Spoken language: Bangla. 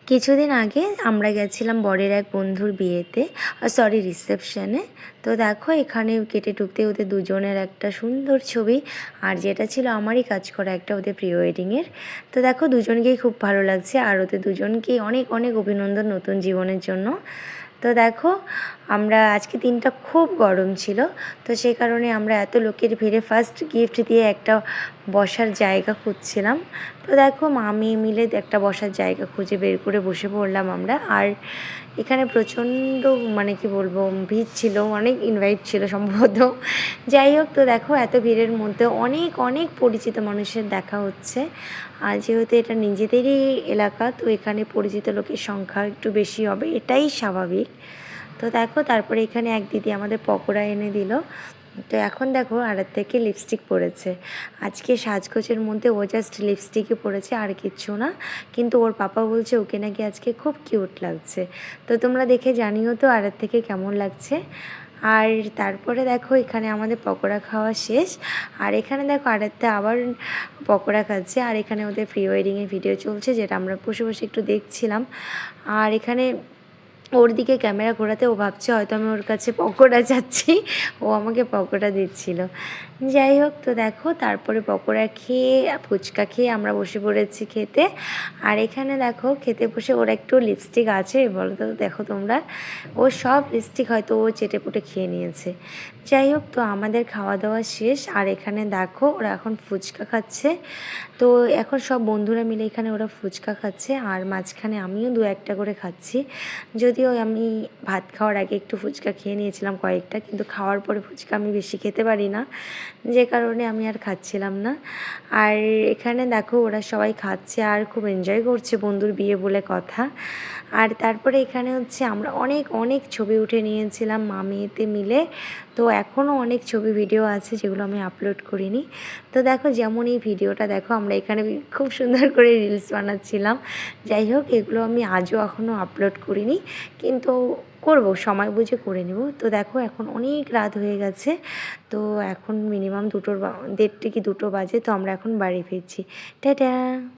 কিছুদিন আগে আমরা গেছিলাম বরের এক বন্ধুর বিয়েতে, রিসেপশনে। তো দেখো এখানে কেটে টুকতে ওদের দুজনের একটা সুন্দর ছবি, আর যেটা ছিল আমারই কাজ করা একটা ওদের প্রি ওয়েডিংয়ের। তো দেখো দুজনকেই খুব ভালো লাগছে, আর ওদের দুজনকেই অনেক অনেক অভিনন্দন নতুন জীবনের জন্য। তো দেখো আমরা আজকে দিনটা খুব গরম ছিল, তো সেই কারণে আমরা এত লোকের ভিড়ে ফার্স্ট গিফট দিয়ে একটা বসার জায়গা খুঁজছিলাম। তো দেখো মা মেয়ে মিলে একটা বসার জায়গা খুঁজে বের করে বসে পড়লাম আমরা। আর এখানে প্রচণ্ড মানে কি বলবো ভিড় ছিল, অনেক ইনভাইট ছিল সম্ভবত। যাই হোক, তো দেখো এত ভিড়ের মধ্যে অনেক অনেক পরিচিত মানুষের দেখা হচ্ছে। আর যেহেতু এটা নিজেদেরই এলাকা, তো এখানে পরিচিত লোকের সংখ্যা একটু বেশি হবে, এটাই স্বাভাবিক। তো দেখো তারপরে এখানে এক দিদি আমাদের পকোড়া এনে দিল। তো এখন দেখো আড়ার থেকে লিপস্টিক পরেছে। আজকে সাজগোজের মধ্যে ও জাস্ট লিপস্টিকই পরেছে, আর কিচ্ছু না। কিন্তু ওর পাপা বলছে ওকে নাকি আজকে খুব কিউট লাগছে। তো তোমরা দেখে জানিও তো আড়ার থেকে কেমন লাগছে। আর তারপরে দেখো এখানে আমাদের পকোড়া খাওয়া শেষ। আর এখানে দেখো আড়াতে আবার পকোড়া খাচ্ছে, আর এখানে ওদের প্রি ওয়েডিংয়ের ভিডিও চলছে, যেটা আমরা বসে বসে একটু দেখছিলাম। আর এখানে ওর দিকে ক্যামেরা ঘোরাতে ও ভাবছে হয়তো আমি ওর কাছে পকোড়া চাচ্ছি, ও আমাকে পকোড়া দিচ্ছিল। যাই হোক, তো দেখো তারপরে পকোড়া খেয়ে ফুচকা খেয়ে আমরা বসে পড়েছি খেতে। আর এখানে দেখো খেতে বসে ওর একটু লিপস্টিক আছে বলো তো, দেখো তোমরা, ও সব লিপস্টিক হয়তো ও চেটে পুটে খেয়ে নিয়েছে। যাই হোক, তো আমাদের খাওয়া দাওয়া শেষ। আর এখানে দেখো ওরা এখন ফুচকা খাচ্ছে। তো এখন সব বন্ধুরা মিলে এখানে ওরা ফুচকা খাচ্ছে, আর মাঝখানে আমিও দু একটা করে খাচ্ছি। যদিও আমি ভাত খাওয়ার আগে একটু ফুচকা খেয়ে নিয়েছিলাম কয়েকটা, কিন্তু খাওয়ার পরে ফুচকা আমি বেশি খেতে পারি না, যে কারণে আমি আর খাচ্ছিলাম না। আর এখানে দেখো ওরা সবাই খাচ্ছে আর খুব এনজয় করছে, বন্ধুর বিয়ে বলে কথা। আর তারপরে এখানে হচ্ছে আমরা অনেক অনেক ছবি উঠে নিয়েছিলাম মা মেয়েতে মিলে। তো এখনও অনেক ছবি ভিডিও আছে যেগুলো আমি আপলোড করিনি। তো দেখো যেমন এই ভিডিওটা দেখো, আমরা এখানে খুব সুন্দর করে রিলস বানাচ্ছিলাম। যাই হোক, এগুলো আমি আজও এখনও আপলোড করিনি, কিন্তু করব, সময় বুঝে করে নেব। তো দেখো এখন অনেক রাত হয়ে গেছে, তো এখন মিনিমাম 1:30 কি 2 বাজে। তো আমরা এখন বাড়ি ফিরছি। টাটা।